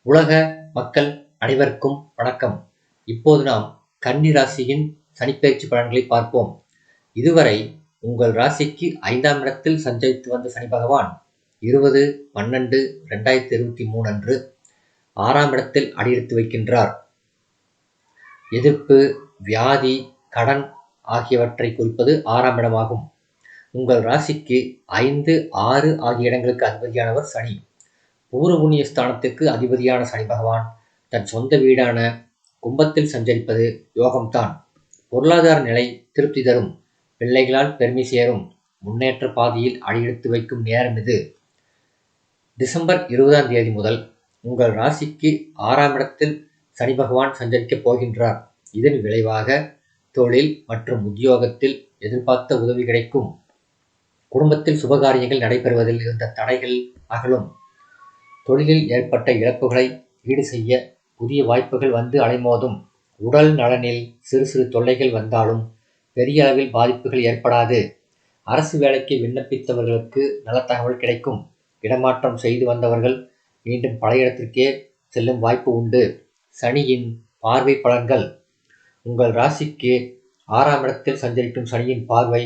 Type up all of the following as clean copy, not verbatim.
உலக மக்கள் அனைவருக்கும் வணக்கம். இப்போது நாம் கன்னி ராசியின் சனிப்பெயர்ச்சி பலன்களை பார்ப்போம். இதுவரை உங்கள் ராசிக்கு 5ஆம் இடத்தில் சஞ்சரித்து வந்த சனி பகவான் 20/12/2023 அன்று 6ஆம் இடத்தில் அடியெடுத்து வைக்கின்றார். எதிர்ப்பு, வியாதி, கடன் ஆகியவற்றை குறிப்பது 6ஆம் இடமாகும். உங்கள் ராசிக்கு 5, 6 ஆகிய இடங்களுக்கு அதிபதியானவர் சனி. பூர்வ புண்ணிய ஸ்தானத்துக்கு அதிபதியான சனி பகவான் தன் சொந்த வீடான கும்பத்தில் சஞ்சரிப்பது யோகம்தான். பொருளாதார நிலை திருப்தி தரும். பிள்ளைகளால் பெருமை சேரும். முன்னேற்ற பாதையில் அடியெடுத்து வைக்கும் நேரம் இது. டிசம்பர் 20ஆம் தேதி முதல் உங்கள் ராசிக்கு 6ஆம் இடத்தில் சனி பகவான் சஞ்சரிக்கப் போகின்றார். இதன் விளைவாக தொழில் மற்றும் உத்தியோகத்தில் எதிர்பார்த்த உதவி கிடைக்கும். குடும்பத்தில் சுபகாரியங்கள் நடைபெறுவதில் இருந்த தடைகள் அகலும். தொழிலில் ஏற்பட்ட இழப்புகளை ஈடு செய்ய புதிய வாய்ப்புகள் வந்து அலைமோதும். உடல் நலனில் சிறு சிறு தொல்லைகள் வந்தாலும் பெரிய அளவில் பாதிப்புகள் ஏற்படாது. அரசு வேலைக்கு விண்ணப்பித்தவர்களுக்கு நல்ல தகவல் கிடைக்கும். இடமாற்றம் செய்து வந்தவர்கள் மீண்டும் பழைய இடத்திற்கே செல்லும் வாய்ப்பு உண்டு. சனியின் பார்வை பலன்கள். உங்கள் ராசிக்கு 6ஆம் இடத்தில் சஞ்சரிக்கும் சனியின் பார்வை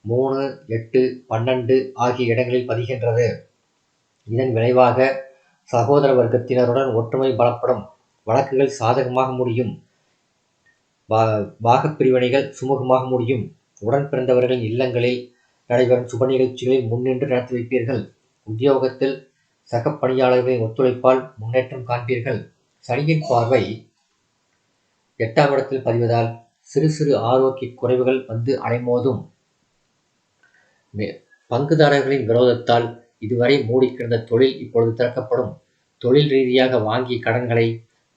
3, 8, 12 ஆகிய இடங்களில் பதிகின்றது. இதன் விளைவாக சகோதர வர்க்கத்தினருடன் ஒற்றுமை பலப்படும். வழக்குகள் சாதகமாக முடியும். பாகப்பிரிவினைகள் சுமூகமாக முடியும். உடன் பிறந்தவர்களின் இல்லங்களில் நடைபெறும் சுப நிகழ்ச்சிகளில் முன்னின்று நடத்தி வைப்பீர்கள். உத்தியோகத்தில் சக பணியாளர்களின் ஒத்துழைப்பால் முன்னேற்றம் காண்பீர்கள். சனியின் பார்வை 8ஆம் இடத்தில் பதிவதால் சிறு சிறு ஆரோக்கிய குறைவுகள் வந்து அலைமோதும். பங்குதாரர்களின் விரோதத்தால் இதுவரை மூடிக்கிடந்த தொழில் இப்பொழுது திறக்கப்படும். தொழில் ரீதியாக வாங்கிய கடன்களை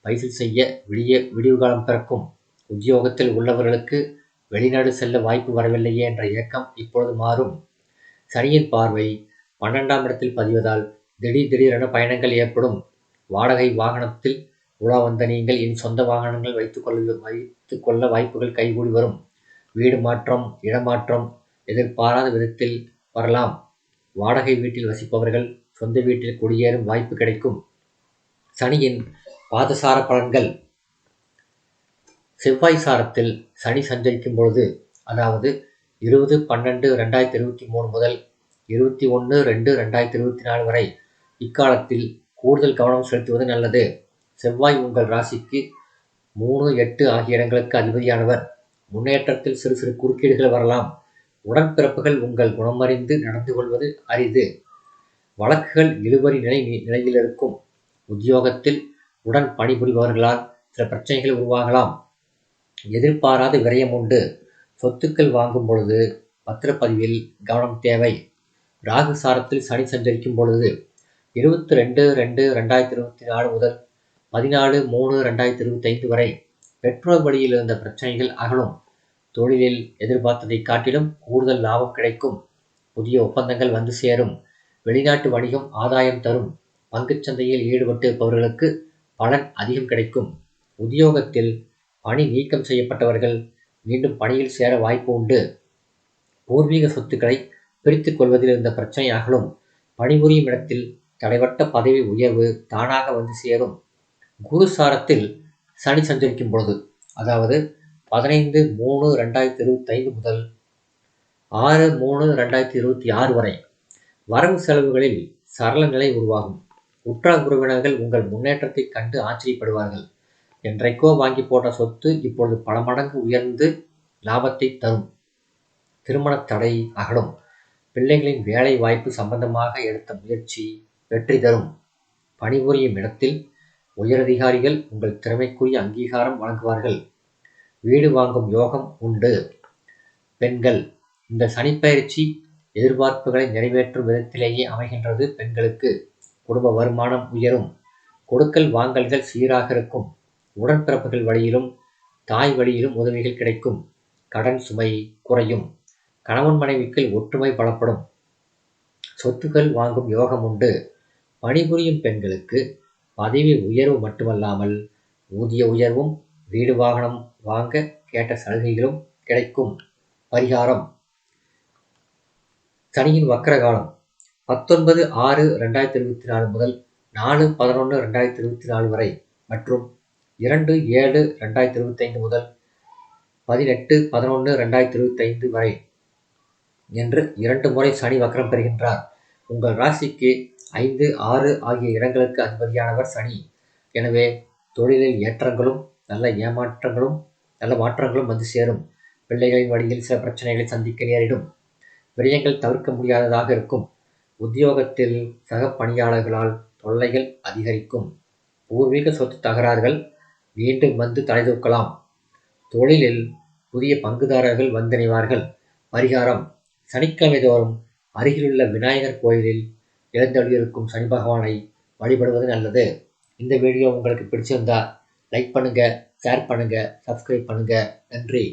பைசல் செய்ய விடிவு காலம் பிறக்கும். உத்தியோகத்தில் உள்ளவர்களுக்கு வெளிநாடு செல்ல வாய்ப்பு வரவில்லையே என்ற ஏக்கம் இப்பொழுது மாறும். சனியின் பார்வை 12ஆம் இடத்தில் பதிவதால் திடீரென பயணங்கள் ஏற்படும். வாடகை வாகனத்தில் உலா வந்த நீங்கள் இனி சொந்த வாகனங்கள் வைத்துக் கொள்ள வாய்ப்புகள் கைகூடி வரும். வீடு மாற்றம், இடமாற்றம் எதிர்பாராத விதத்தில் வரலாம். வாடகை வீட்டில் வசிப்பவர்கள் சொந்த வீட்டில் குடியேறும் வாய்ப்பு கிடைக்கும். சனியின் பாதசார பலன்கள். செவ்வாய் சாரத்தில் சனி சஞ்சரிக்கும் பொழுது, அதாவது 20/12/2023 முதல் 21/2/2024 வரை இக்காலத்தில் கூடுதல் கவனம் செலுத்துவது நல்லது. செவ்வாய் உங்கள் ராசிக்கு 3, 8 ஆகிய இடங்களுக்கு அதிபதியானவர். முன்னேற்றத்தில் சிறு சிறு குறுக்கீடுகள் வரலாம். உடன்பிறப்புகள் உங்கள் குணமறிந்து நடந்து கொள்வது அரிது. வழக்குகள் இழுபறி நிலையில் இருக்கும். உத்தியோகத்தில் உடன் பணிபுரிபவர்களால் சில பிரச்சனைகள் உருவாகலாம். எதிர்பாராத விரயம் உண்டு. சொத்துக்கள் வாங்கும் பொழுது பத்திரப்பதிவில் கவனம் தேவை. ராகு சாரத்தில் சனி சஞ்சரிக்கும் பொழுது 22/2/2024 முதல் 14/3/2025 வரை பெற்றோர் வழியில் இருந்த பிரச்சனைகள் அகலும். தொழிலில் எதிர்பார்த்ததை காட்டிலும் கூடுதல் லாபம் கிடைக்கும். புதிய ஒப்பந்தங்கள் வந்து சேரும். வெளிநாட்டு வணிகம் ஆதாயம் தரும். பங்குச்சந்தையில் ஈடுபட்டு இருப்பவர்களுக்கு பலன் அதிகம் கிடைக்கும். உத்தியோகத்தில் பணி நீக்கம் செய்யப்பட்டவர்கள் மீண்டும் பணியில் சேர வாய்ப்பு உண்டு. பூர்வீக சொத்துக்களை பிரித்துக் கொள்வதில் இருந்த பிரச்சனை அகலும். பணிபுரியும் இடத்தில் தடைபட்ட பதவி உயர்வு தானாக வந்து சேரும். குரு சாரத்தில் சனி சஞ்சரிக்கும் பொழுது, அதாவது 15/3/2025 முதல் 6/3/2026 வரை வரவு செலவுகளில் சரள நிலை உருவாகும். உற்றார் உறவினர்கள் உங்கள் முன்னேற்றத்தை கண்டு ஆச்சரியப்படுவார்கள். என்றைக்கோ வாங்கி போட்ட சொத்து இப்பொழுது பல மடங்கு உயர்ந்து லாபத்தை தரும். திருமண தடை அகலும். பிள்ளைகளின் வேலை வாய்ப்பு சம்பந்தமாக எடுத்த முயற்சி வெற்றி தரும். பணிபுரியும் இடத்தில் உயரதிகாரிகள் உங்கள் திறமைக்குரிய அங்கீகாரம் வழங்குவார்கள். வீடு வாங்கும் யோகம் உண்டு. பெண்கள். இந்த சனிப்பெயர்ச்சி எதிர்பார்ப்புகளை நிறைவேற்றும் விதத்திலேயே அமைகின்றது. பெண்களுக்கு குடும்ப வருமானம் உயரும். கொடுக்கல் வாங்கல்கள் சீராக இருக்கும். உடன்பிறப்புகள் வழியிலும் தாய் வழியிலும் உதவிகள் கிடைக்கும். கடன் சுமை குறையும். கணவன் மனைவிக்குள் ஒற்றுமை பலப்படும். சொத்துக்கள் வாங்கும் யோகம் உண்டு. பணிபுரியும் பெண்களுக்கு பதவி உயர்வு மட்டுமல்லாமல் ஊதிய உயர்வும் வீடு வாகனம் வாங்க கேட்ட சலுகைகளும் கிடைக்கும். பரிகாரம். சனியின் வக்கர காலம் 19/6/2024 முதல் 4/11/2024 வரை மற்றும் 2/7/2025 முதல் 18/11/2025 வரை என்று 2 முறை சனி வக்ரம் பெறுகின்றார். உங்கள் ராசிக்கு 5, 6 ஆகிய இடங்களுக்கு அதிபதியானவர் சனி. எனவே தொழிலில் ஏற்றங்களும் நல்ல மாற்றங்களும் வந்து சேரும். பிள்ளைகளின் வழியில் சில பிரச்சனைகளை சந்திக்க நேரிடும். விரயங்கள் தவிர்க்க முடியாததாக இருக்கும். உத்தியோகத்தில் சக பணியாளர்களால் தொல்லைகள் அதிகரிக்கும். பூர்வீக சொத்து தகராறுகள் மீண்டும் வந்து தலைதூக்கலாம். தொழிலில் புதிய பங்குதாரர்கள் வந்திணைவார்கள். பரிகாரம்: சனிக்கிழமை தோறும் அருகிலுள்ள விநாயகர் கோயிலில் எழுந்தருளியிருக்கும் சனி பகவானை வழிபடுவது நல்லது. இந்த வீடியோ உங்களுக்கு பிடிச்சிருந்தா லைக் பண்ணுங்க, ஷேர் பண்ணுங்க, சப்ஸ்கிரைப் பண்ணுங்க. நன்றி.